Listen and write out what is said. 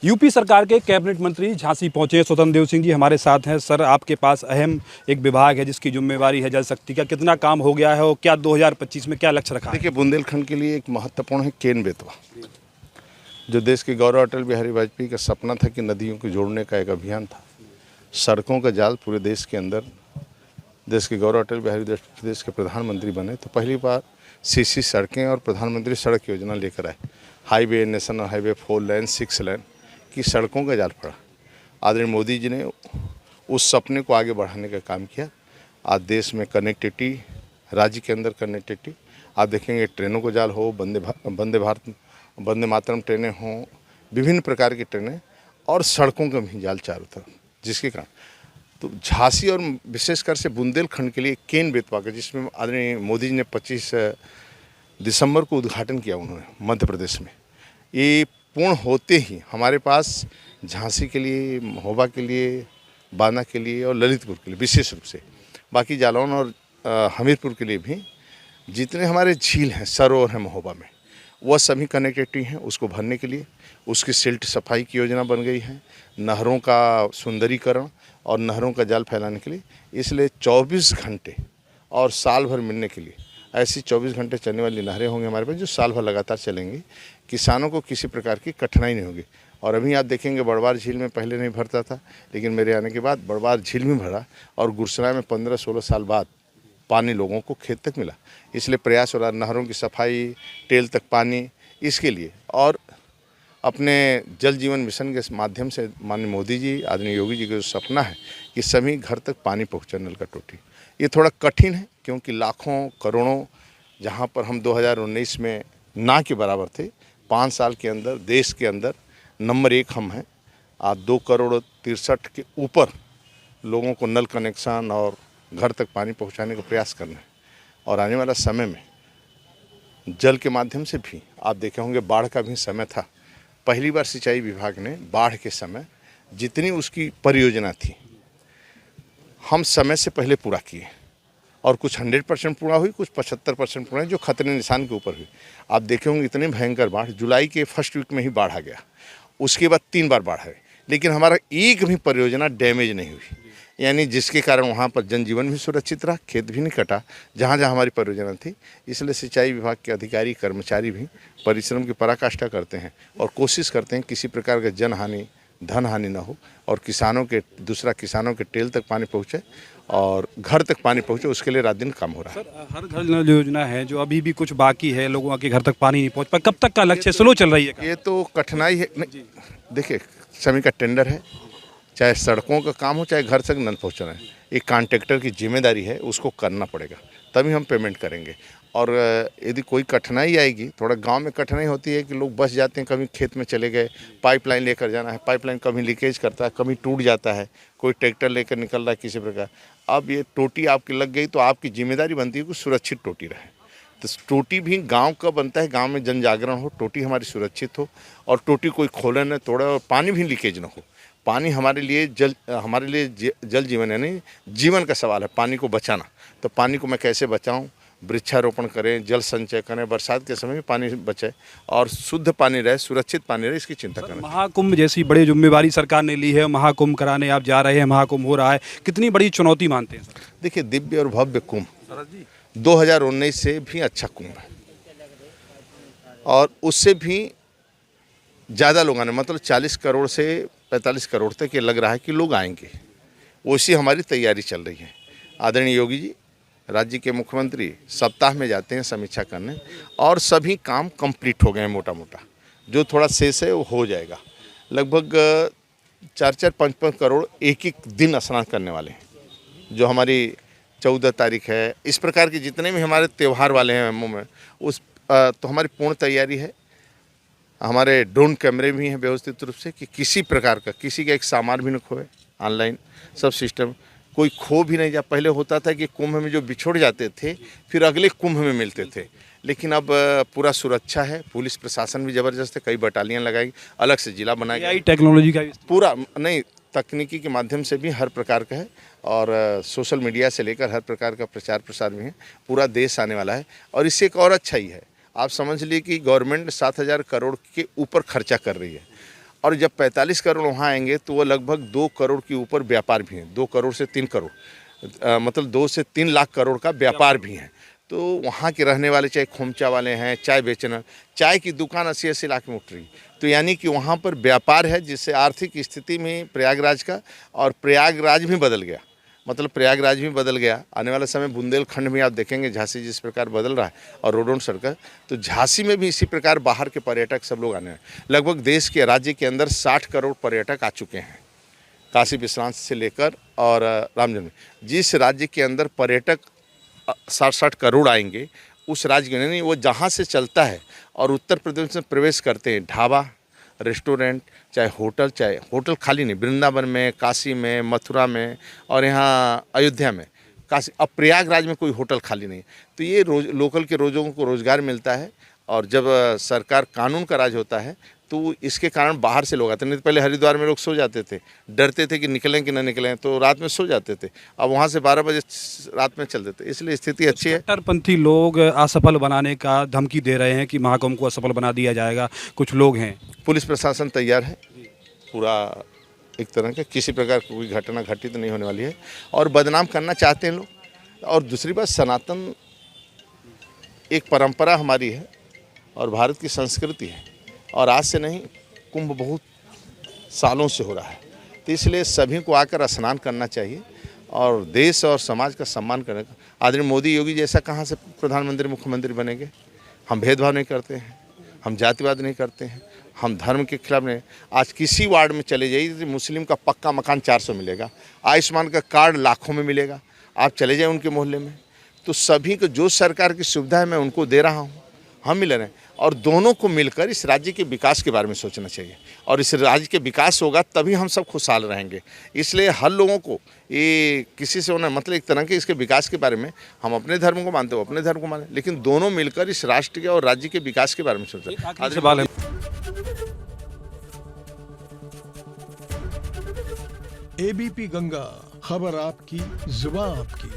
UP सरकार के cabinet मंत्री झांसी पहुंचे स्वतंत्र देव सिंह जी हमारे साथ हैं। सर, आपके पास अहम एक विभाग है जिसकी जिम्मेवारी है जल शक्ति का। कितना काम हो गया है और क्या 2025 में क्या लक्ष्य रखा है? देखिए, बुंदेलखंड के लिए एक महत्वपूर्ण है केन बेतवा, जो देश के गौरव अटल बिहारी वाजपेयी का सपना था कि नदियों को जोड़ने का एक अभियान था। सड़कों का जाल पूरे देश के अंदर, देश के गौरव अटल बिहारी देश के प्रधानमंत्री बने तो पहली बार सीसी सड़कें और प्रधानमंत्री सड़क योजना लेकर आए। हाईवे, नेशनल हाईवे 4 लेन 6 लेन की सड़कों का जाल पड़ा। आदरणीय मोदी जी ने उस सपने को आगे बढ़ाने का काम किया। आज देश में कनेक्टिविटी, राज्य के अंदर कनेक्टिविटी, आप देखेंगे ट्रेनों को जाल हो, वंदे मातरम ट्रेनें हों, विभिन्न प्रकार की ट्रेनें और सड़कों का भी जाल चारों तरफ, जिसके कारण तो झांसी और विशेषकर से बुंदेलखंड के लिए केन बेतवा का, जिसमें आदरणीय मोदी जी ने 25 दिसंबर को उद्घाटन किया उन्होंने मध्य प्रदेश में। ये पूर्ण होते ही हमारे पास झांसी के लिए, महोबा के लिए, बांदा के लिए और ललितपुर के लिए विशेष रूप से, बाकी जालौन और हमीरपुर के लिए भी जितने हमारे झील हैं, सरोवर हैं महोबा में, वह सभी कनेक्टिविटी हैं। उसको भरने के लिए उसकी सिल्ट सफाई की योजना बन गई है, नहरों का सुंदरीकरण और नहरों का जाल फैलाने के लिए। इसलिए 24 घंटे और साल भर मिलने के लिए ऐसी 24 घंटे चलने वाली नहरें होंगी हमारे पास, जो साल भर लगातार चलेंगी। किसानों को किसी प्रकार की कठिनाई नहीं होगी। और अभी आप देखेंगे बड़वार झील में पहले नहीं भरता था, लेकिन मेरे आने के बाद बड़वार झील में भरा और गुरसराय में 15-16 साल बाद पानी लोगों को खेत तक मिला। इसलिए प्रयास हो रहा है नहरों की सफाई, टेल तक पानी, इसके लिए। और अपने जल जीवन मिशन के माध्यम से माननीय मोदी जी, आदरणीय योगी जी का जो सपना है कि सभी घर तक पानी पहुँचे, नल का टोटी, ये थोड़ा कठिन है, क्योंकि लाखों करोड़ों, जहाँ पर हम 2019 में ना के बराबर थे, 5 साल के अंदर देश के अंदर नंबर 1 हम हैं। आज 2,63 के ऊपर लोगों को नल कनेक्शन और घर तक पानी पहुंचाने का प्रयास करना है। और आने वाला समय में जल के माध्यम से भी आप देखे होंगे, बाढ़ का भी समय था। पहली बार सिंचाई विभाग ने बाढ़ के समय जितनी उसकी परियोजना थी, हम समय से पहले पूरा किए और कुछ 100% पूरा हुई, कुछ 75% पूरा, जो खतरे निशान के ऊपर हुई। आप देखे होंगे इतनी भयंकर बाढ़, जुलाई के फर्स्ट वीक में ही बाढ़ आ गया, उसके बाद 3 बार बाढ़ है, लेकिन हमारा एक भी परियोजना डैमेज नहीं हुई। यानी जिसके कारण वहाँ पर जनजीवन भी सुरक्षित रहा, खेत भी नहीं कटा, जहाँ जहाँ हमारी परियोजना थी। इसलिए सिंचाई विभाग के अधिकारी, कर्मचारी भी परिश्रम की पराकाष्ठा करते हैं और कोशिश करते हैं किसी प्रकार का जनहानि, धन हानि न हो और किसानों के टेल तक पानी पहुँचे और घर तक पानी पहुँचे, उसके लिए रात दिन काम हो रहा है। सर, हर घर नल योजना है जो अभी भी कुछ बाकी है, लोगों के घर तक पानी नहीं पहुँच पाया। कब तक का लक्ष्य? स्लो चल रही है ये तो कठिनाई है। नहीं, देखिए, सभी का टेंडर है, चाहे सड़कों का काम हो, चाहे घर तक नल पहुँचाना है, एक कॉन्ट्रैक्टर की जिम्मेदारी है, उसको करना पड़ेगा, तभी हम पेमेंट करेंगे। और यदि कोई कठिनाई आएगी, थोड़ा गांव में कठिनाई होती है कि लोग बस जाते हैं, कभी खेत में चले गए, पाइपलाइन लेकर जाना है, पाइपलाइन कभी लीकेज करता है, कभी टूट जाता है, कोई ट्रैक्टर लेकर निकल रहा है किसी प्रकार। अब ये टोटी आपकी लग गई तो आपकी जिम्मेदारी बनती है कि सुरक्षित टोटी रहे। तो टोटी भी गांव का बनता है, गांव में जन जागरण हो, टोटी हमारी सुरक्षित हो और टोटी कोई खोले न तोड़े और पानी भी लीकेज न हो। पानी हमारे लिए जल जीवन, यानी जीवन का सवाल है, पानी को बचाना। तो पानी को मैं कैसे बचाऊं? वृक्षारोपण करें, जल संचय करें, बरसात के समय में पानी बचे और शुद्ध पानी रहे, सुरक्षित पानी रहे, इसकी चिंता करें। महाकुंभ जैसी बड़ी जिम्मेवारी सरकार ने ली है, महाकुंभ कराने आप जा रहे हैं, महाकुंभ हो रहा है, कितनी बड़ी चुनौती मानते हैं सर? देखिए, दिव्य और भव्य कुंभ 2019 से भी अच्छा कुंभ है और उससे भी ज़्यादा लोग आने, मतलब 40 करोड़ से 45 करोड़ तक ये लग रहा है कि लोग आएंगे। उसी हमारी तैयारी चल रही है। आदरणीय योगी जी, राज्य के मुख्यमंत्री, सप्ताह में जाते हैं समीक्षा करने और सभी काम कंप्लीट हो गए हैं। मोटा मोटा जो थोड़ा शेष है वो हो जाएगा। लगभग 4-4, 5-5 करोड़ एक दिन स्नान करने वाले हैं, जो हमारी 14 तारीख है। इस प्रकार के जितने भी हमारे त्यौहार वाले हैं में उस तो हमारी पूर्ण तैयारी है। हमारे ड्रोन कैमरे भी हैं व्यवस्थित रूप से कि किसी प्रकार का, किसी का एक सामान भी न खोए। ऑनलाइन सब सिस्टम, कोई खो भी नहीं जा। पहले होता था कि कुंभ में जो बिछोड़ जाते थे फिर अगले कुंभ में मिलते थे, लेकिन अब पूरा सुरक्षा है। पुलिस प्रशासन भी ज़बरदस्त है, कई बटालियन लगाई, अलग से जिला बनाया गया। टेक्नोलॉजी का पूरा नहीं, तकनीकी के माध्यम से भी हर प्रकार का है और सोशल मीडिया से लेकर हर प्रकार का प्रचार प्रसार भी है। पूरा देश आने वाला है और इससे एक और अच्छा ही है, आप समझ लीजिए कि गवर्नमेंट 7,000 करोड़ के ऊपर खर्चा कर रही है और जब 45 करोड़ वहाँ आएंगे तो वो लगभग 2 करोड़ के ऊपर व्यापार भी है, 2 करोड़ से 3 करोड़, मतलब 2 से 3 लाख करोड़ का व्यापार भी है। तो वहाँ के रहने वाले चाहे खोमचा वाले हैं, चाय बेचना, चाय की दुकान 80-80 लाख में उठ रही, तो यानी कि वहाँ पर व्यापार है, जिससे आर्थिक स्थिति में प्रयागराज का, और प्रयागराज भी बदल गया, मतलब प्रयागराज भी बदल गया। आने वाले समय बुंदेलखंड में आप देखेंगे झांसी जिस प्रकार बदल रहा है और रोड सड़क, तो झांसी में भी इसी प्रकार बाहर के पर्यटक सब लोग आने हैं। लगभग देश के राज्य के अंदर 60 करोड़ पर्यटक आ चुके हैं, काशी विश्वनाथ से लेकर और रामजन्म। जिस राज्य के अंदर पर्यटक 60 करोड़ आएंगे, उस राज्य के नहीं, वो जहाँ से चलता है और उत्तर प्रदेश में प्रवेश करते हैं, ढाबा, रेस्टोरेंट, चाहे होटल खाली नहीं, वृंदावन में, काशी में, मथुरा में और यहाँ अयोध्या में, काशी, अब प्रयागराज में कोई होटल खाली नहीं। तो ये लोकल के रोजों को रोज़गार मिलता है। और जब सरकार कानून का राज होता है तो इसके कारण बाहर से लोग आते, नहीं तो पहले हरिद्वार में लोग सो जाते थे, डरते थे कि निकलें कि ना निकलें, तो रात में सो जाते थे। अब वहाँ से 12 बजे रात में चलते थे, इसलिए स्थिति अच्छी है। कट्टरपंथी लोग असफल बनाने का धमकी दे रहे हैं कि महाकुंभ को असफल बना दिया जाएगा, कुछ लोग हैं। पुलिस प्रशासन तैयार है, पूरा एक तरह के किसी प्रकार की कोई घटना घटित नहीं होने वाली है। और बदनाम करना चाहते हैं लोग। और दूसरी बात, सनातन एक परंपरा हमारी है और भारत की संस्कृति है, और आज से नहीं, कुंभ बहुत सालों से हो रहा है। तो इसलिए सभी को आकर स्नान करना चाहिए और देश और समाज का सम्मान करने का। आदरणीय मोदी योगी जैसा कहाँ से प्रधानमंत्री मुख्यमंत्री बनेंगे। हम भेदभाव नहीं करते हैं, हम जातिवाद नहीं करते हैं, हम धर्म के खिलाफ नहीं। आज किसी वार्ड में चले जाइए तो मुस्लिम का पक्का मकान 400 मिलेगा, आयुष्मान का कार्ड लाखों में मिलेगा। आप चले जाए उनके मोहल्ले में, तो सभी को जो सरकार की सुविधा है मैं उनको दे रहा हूँ, हम मिल रहे हैं। और दोनों को मिलकर इस राज्य के विकास के बारे में सोचना चाहिए, और इस राज्य के विकास होगा तभी हम सब खुशहाल रहेंगे। इसलिए हर लोगों को ये किसी से होना मतलब एक तरह के इसके विकास के बारे में, हम अपने धर्म को मानते हो, अपने धर्म को माने, लेकिन दोनों मिलकर इस राष्ट्र के और राज्य के विकास के बारे में सोचें। आखिरी सवाल है, एबीपी गंगा, खबर आपकी, जुबान आपकी।